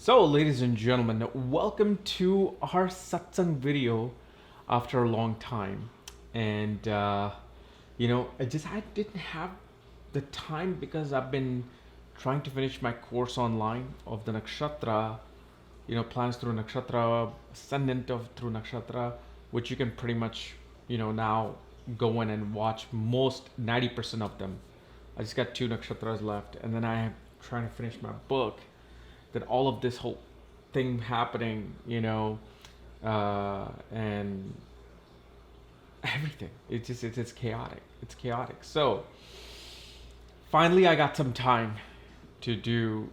So, ladies and gentlemen, welcome to our satsang video after a long time. And I didn't have the time because I've been trying to finish my course online of the nakshatra, plans through nakshatra, ascendant of through nakshatra, which you can pretty much, now go in and watch most 90% of them. I just got 2 nakshatras left, and then I am trying to finish my book. That all of this whole thing happening, and everything. It's chaotic. It's chaotic. So finally, I got some time to do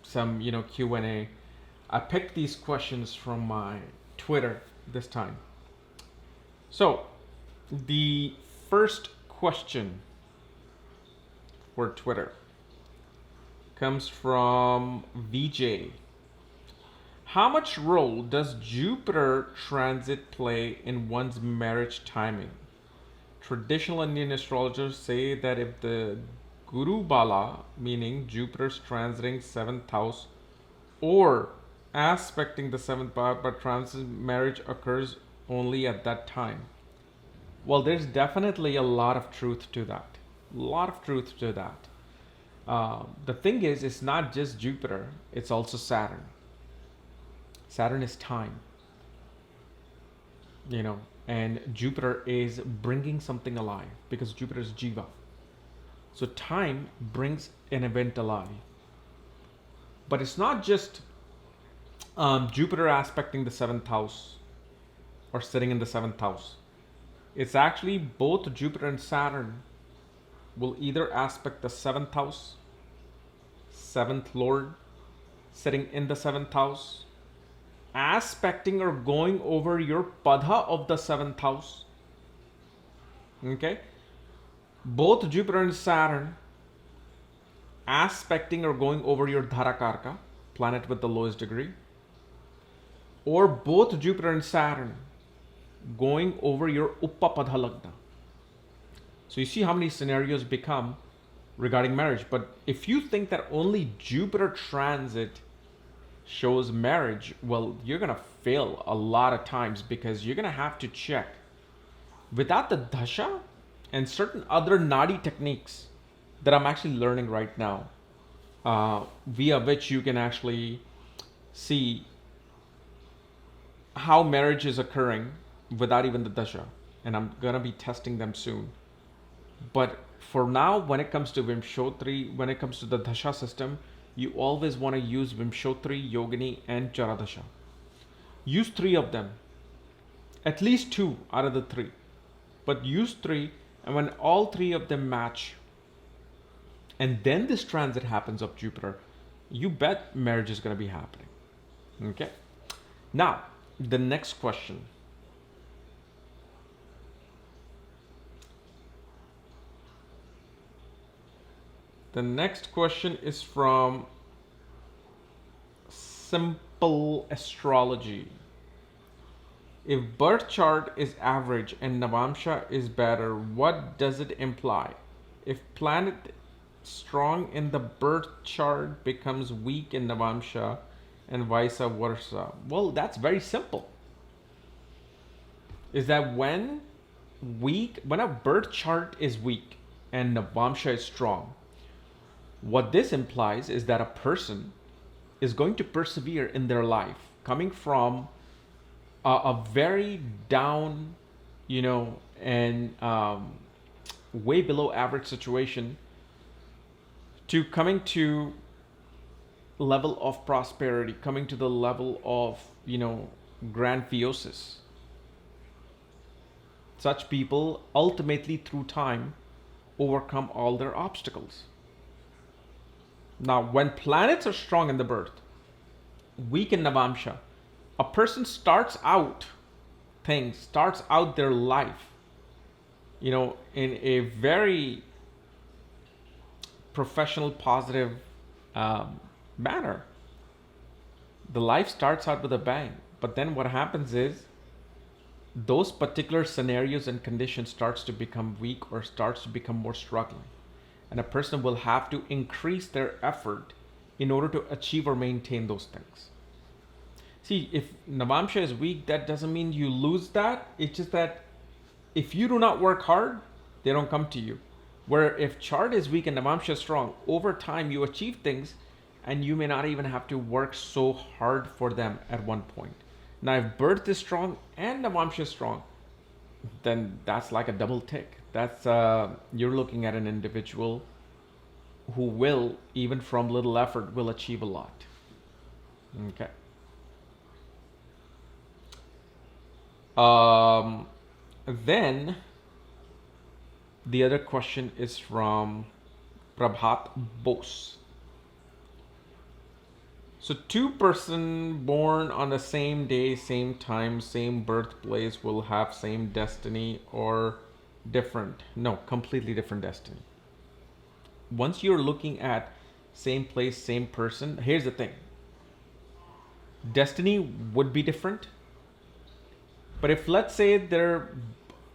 some Q&A. I picked these questions from my Twitter this time. So the first question for Twitter comes from VJ. How much role does Jupiter transit play in one's marriage timing? Traditional Indian astrologers say that if the Guru Bala, meaning Jupiter's transiting 7th house or aspecting the 7th but transit marriage occurs only at that time. Well, there's definitely a lot of truth to that. The thing is, it's not just Jupiter, it's also Saturn. Saturn is time, and Jupiter is bringing something alive because Jupiter is Jiva. So time brings an event alive. But it's not just Jupiter aspecting the 7th house or sitting in the 7th house. It's actually both Jupiter and Saturn will either aspect the 7th house, 7th Lord, sitting in the 7th house, aspecting or going over your Padha of the 7th house. Okay? Both Jupiter and Saturn aspecting or going over your Dharakarka, planet with the lowest degree, or both Jupiter and Saturn going over your Uppapadha Lagna. So you see how many scenarios become regarding marriage. But if you think that only Jupiter transit shows marriage, well, you're going to fail a lot of times because you're going to have to check without the dasha and certain other nadi techniques that I'm actually learning right now, via which you can actually see how marriage is occurring without even the dasha. And I'm going to be testing them soon. But for now, when it comes to Vimshotri, when it comes to the Dasha system, you always want to use Vimshotri, Yogini, and Charadasha. Use 3 of them. At least 2 out of the 3. But use 3, and when all 3 of them match, and then this transit happens of Jupiter, you bet marriage is going to be happening. Okay? Now, the next question. The next question is from Simple Astrology. If birth chart is average and Navamsha is better, what does it imply? If planet strong in the birth chart becomes weak in Navamsha and vice versa. Well, that's very simple. Is that when a birth chart is weak and Navamsha is strong, what this implies is that a person is going to persevere in their life, coming from a very down, and way below average situation to coming to level of prosperity, coming to the level of, grandioses. Such people ultimately through time overcome all their obstacles. Now, when planets are strong in the birth, weak in Navamsha, a person starts out their life, in a very professional, positive manner. The life starts out with a bang. But then what happens is, those particular scenarios and conditions starts to become weak or starts to become more struggling. And a person will have to increase their effort in order to achieve or maintain those things. See, if Navamsha is weak, that doesn't mean you lose that. It's just that if you do not work hard, they don't come to you. Where if chart is weak and Navamsha is strong, over time you achieve things and you may not even have to work so hard for them at one point. Now, if birth is strong and Navamsha is strong, then that's like a double tick. That's you're looking at an individual who will, even from little effort, will achieve a lot. Okay. Then the other question is from Prabhat Bose. So two person born on the same day, same time, same birthplace will have same destiny or different? No, completely different destiny. Once you're looking at same place, same person, here's the thing. Destiny would be different. But if let's say they're,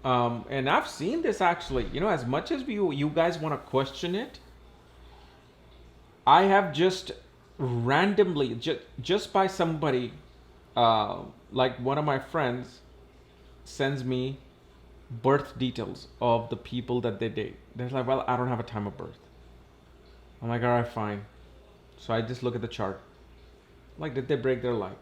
and I've seen this actually, as much as you guys want to question it, I have just randomly, just by somebody, like one of my friends sends me birth details of the people that they date. They're like, well, I don't have a time of birth. I'm like, all right, fine. So I just look at the chart. Like, did they break their leg?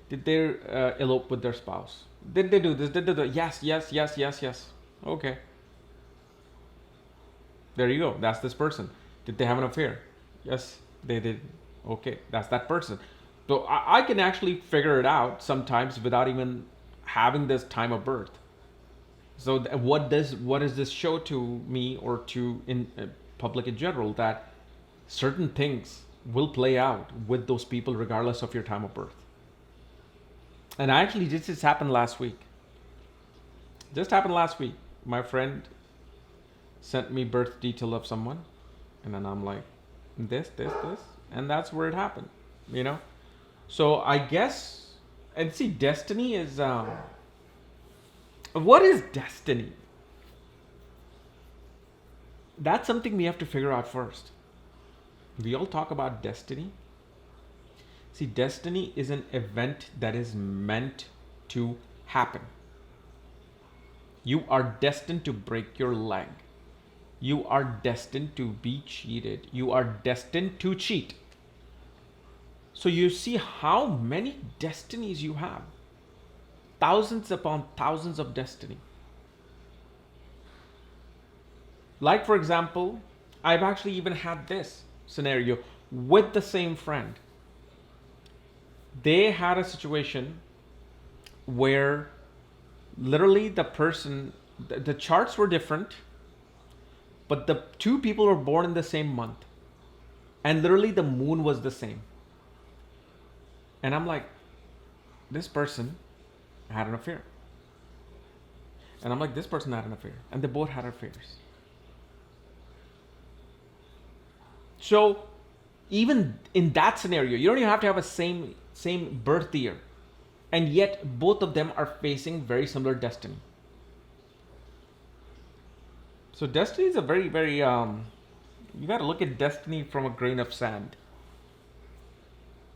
Did they elope with their spouse? Did they do this? Did they do that? Yes. Okay. There you go. That's this person. Did they have an affair? Yes, they did. Okay, that's that person. So I can actually figure it out sometimes without even having this time of birth. So what does this show to me or to in public in general? That certain things will play out with those people regardless of your time of birth. And actually, this just happened last week. My friend sent me birth detail of someone, and then I'm like, this, and that's where it happened, So I guess, and see, destiny is, what is destiny? That's something we have to figure out first. We all talk about destiny. See, destiny is an event that is meant to happen. You are destined to break your leg. You are destined to be cheated. You are destined to cheat. So you see how many destinies you have. Thousands upon thousands of destiny. Like, for example, I've actually even had this scenario with the same friend. They had a situation where literally the person, the charts were different, but the two people were born in the same month. And literally the moon was the same. And I'm like, this person had an affair. And I'm like, this person had an affair. And they both had affairs. So even in that scenario, you don't even have to have a same birth year. And yet both of them are facing very similar destiny. So destiny is a very, very, you got to look at destiny from a grain of sand.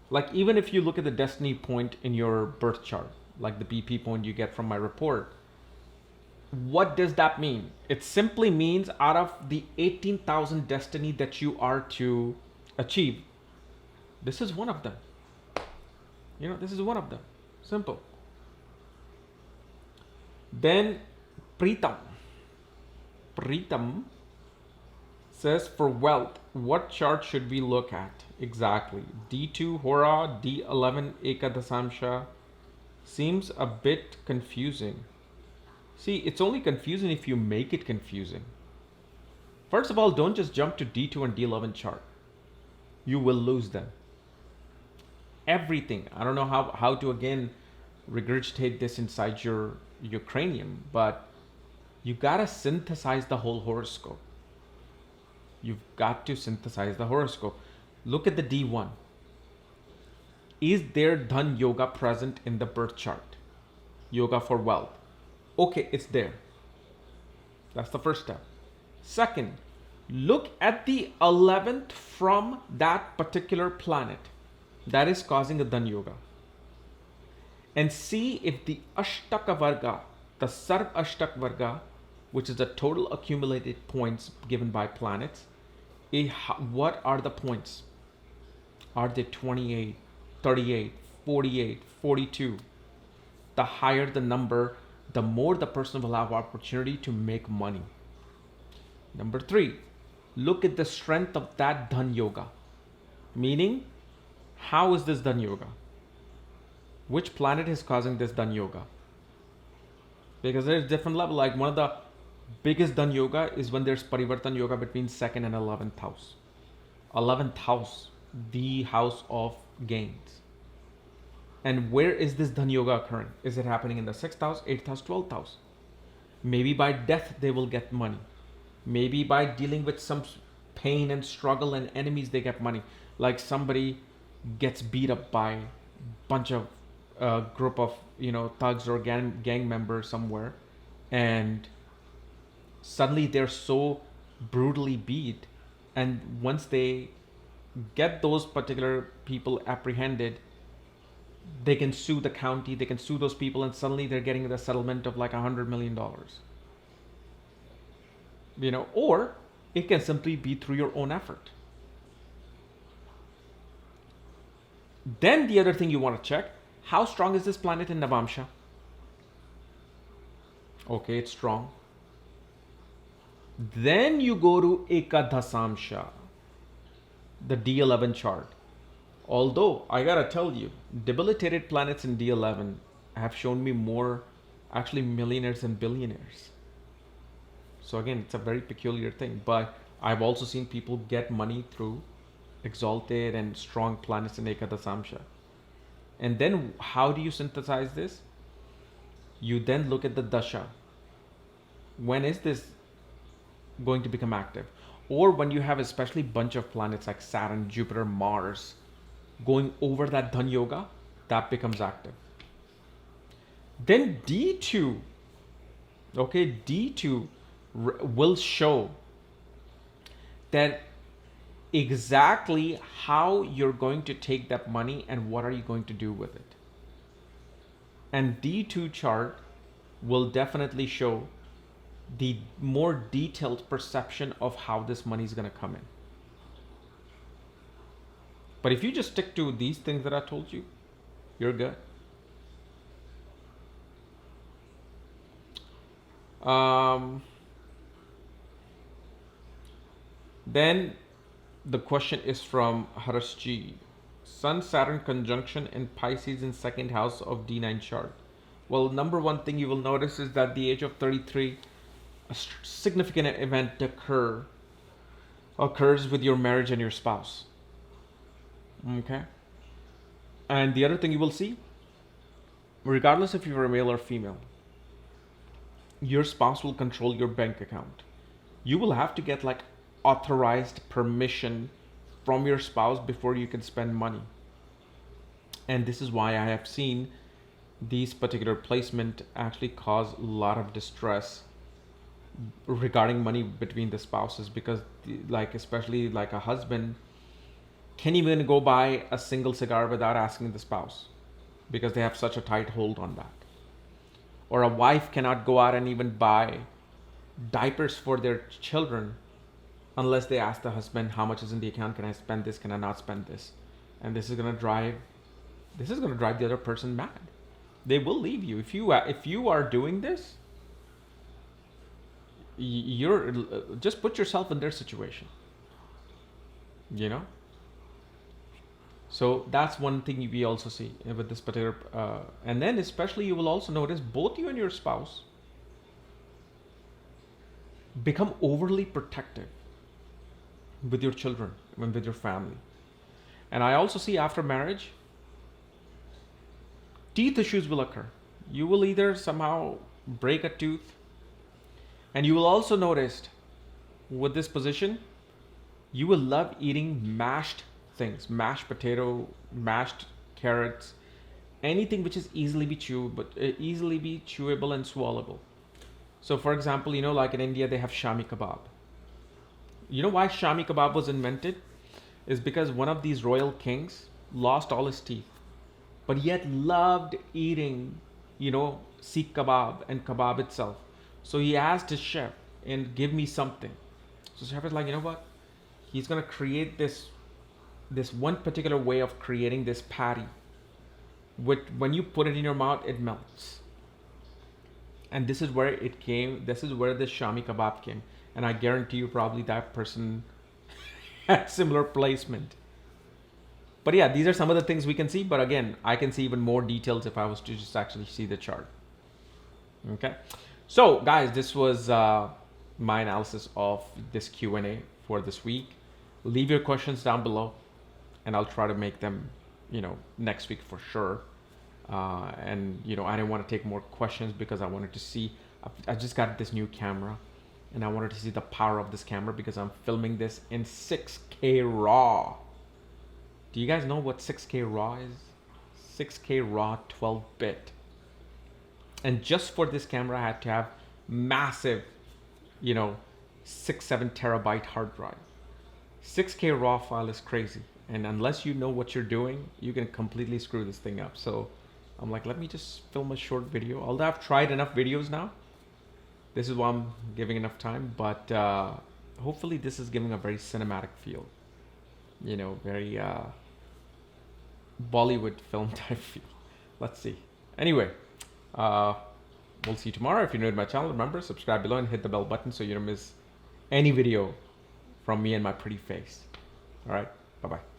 Like, even if you look at the destiny point in your birth chart, like the BP point you get from my report, what does that mean? It simply means out of the 18,000 destiny that you are to achieve, this is one of them. This is one of them. Simple. Then Pritam says, for wealth, what chart should we look at exactly? D2 Hora, D11 Ekadasamsha. Seems a bit confusing. See, it's only confusing if you make it confusing. First of all, don't just jump to D2 and D11 chart. You will lose them. Everything. I don't know how to again regurgitate this inside your cranium, but you gotta synthesize the whole horoscope. You've got to synthesize the horoscope. Look at the D1. Is there Dhan Yoga present in the birth chart? Yoga for wealth. Okay, it's there. That's the first step. Second, Look at the 11th from that particular planet that is causing a Dhan Yoga. And see if the Ashtaka Varga, the Sarv Ashtak Varga, which is the total accumulated points given by planets, what are the points? Are they 28, 38, 48, 42? The higher the number, the more the person will have opportunity to make money. Number 3, look at the strength of that Dhan Yoga. Meaning, how is this Dhan Yoga? Which planet is causing this Dhan Yoga? Because there's different level. Like one of the biggest Dhan Yoga is when there's Parivartan Yoga between 2nd and 11th house. 11th house, the house of gains. And where is this Dhan Yoga occurring? Is it happening in the 6th house, 8th house, 12th house? Maybe by death they will get money. Maybe by dealing with some pain and struggle and enemies they get money. Like somebody gets beat up by a bunch of group of thugs or gang members somewhere, and suddenly they're so brutally beat, and once they get those particular people apprehended, they can sue the county, they can sue those people, and suddenly they're getting the settlement of like $100 million. Or it can simply be through your own effort. Then the other thing you want to check, how strong is this planet in Navamsha? Okay, it's strong. Then you go to Ekadhasamsha, the D11 chart. Although, I gotta tell you, debilitated planets in D11 have shown me more, actually, millionaires and billionaires. So again, it's a very peculiar thing. But I've also seen people get money through exalted and strong planets in Ekadhasamsha. And then how do you synthesize this? You then look at the dasha. When is this going to become active? Or when you have especially bunch of planets like Saturn, Jupiter, Mars going over that Dhan Yoga, that becomes active. Then D2, okay, D2 will show that exactly how you're going to take that money and what are you going to do with it. And D2 chart will definitely show the more detailed perception of how this money is going to come in. But if you just stick to these things that I told you, you're good. Then the question is from Harash G. Sun Saturn conjunction in Pisces in 2nd house of D9 chart. Well, number one thing you will notice is that the age of 33, a significant event occurs with your marriage and your spouse. Okay. And the other thing you will see, regardless if you're a male or female, your spouse will control your bank account. You will have to get like authorized permission from your spouse before you can spend money. And this is why I have seen these particular placement actually cause a lot of distress regarding money between the spouses, because like especially like a husband can't even go buy a single cigar without asking the spouse because they have such a tight hold on that. Or a wife cannot go out and even buy diapers for their children unless they ask the husband, how much is in the account? Can I spend this? Can I not spend this? And this is going to drive the other person mad. They will leave you. If you are doing this, you're just put yourself in their situation. So that's one thing we also see with this particular, and then especially you will also notice both you and your spouse become overly protective with your children and with your family. And I also see after marriage, teeth issues will occur. You will either somehow break a tooth, and you will also notice with this position, you will love eating mashed things, mashed potato, mashed carrots, anything which is easily be chewable and swallowable. So for example, like in India, they have shami kebab. You know why Shami kebab was invented? Is because one of these royal kings lost all his teeth, but yet loved eating, Sikh kebab and kebab itself. So he asked his chef, and give me something. So chef is like, you know what? He's gonna create this one particular way of creating this patty. Which when you put it in your mouth, it melts. And this is where it came. This is where the Shami kebab came. And I guarantee you, probably that person had similar placement. But yeah, these are some of the things we can see. But again, I can see even more details if I was to just actually see the chart. Okay. So guys, this was my analysis of this Q&A for this week. Leave your questions down below and I'll try to make them, next week for sure. And I didn't want to take more questions because I wanted to see, I just got this new camera and I wanted to see the power of this camera because I'm filming this in 6K RAW. Do you guys know what 6K RAW is? 6K RAW 12-bit. And just for this camera, I had to have massive, 6-7 terabyte hard drive. 6K RAW file is crazy. And unless you know what you're doing, you can completely screw this thing up. So I'm like, let me just film a short video. Although I've tried enough videos now. This is why I'm giving enough time. But hopefully this is giving a very cinematic feel. Very Bollywood film type feel. Let's see. Anyway, we'll see you tomorrow. If you're new to my channel, remember, subscribe below and hit the bell button so you don't miss any video from me and my pretty face. All right. Bye-bye.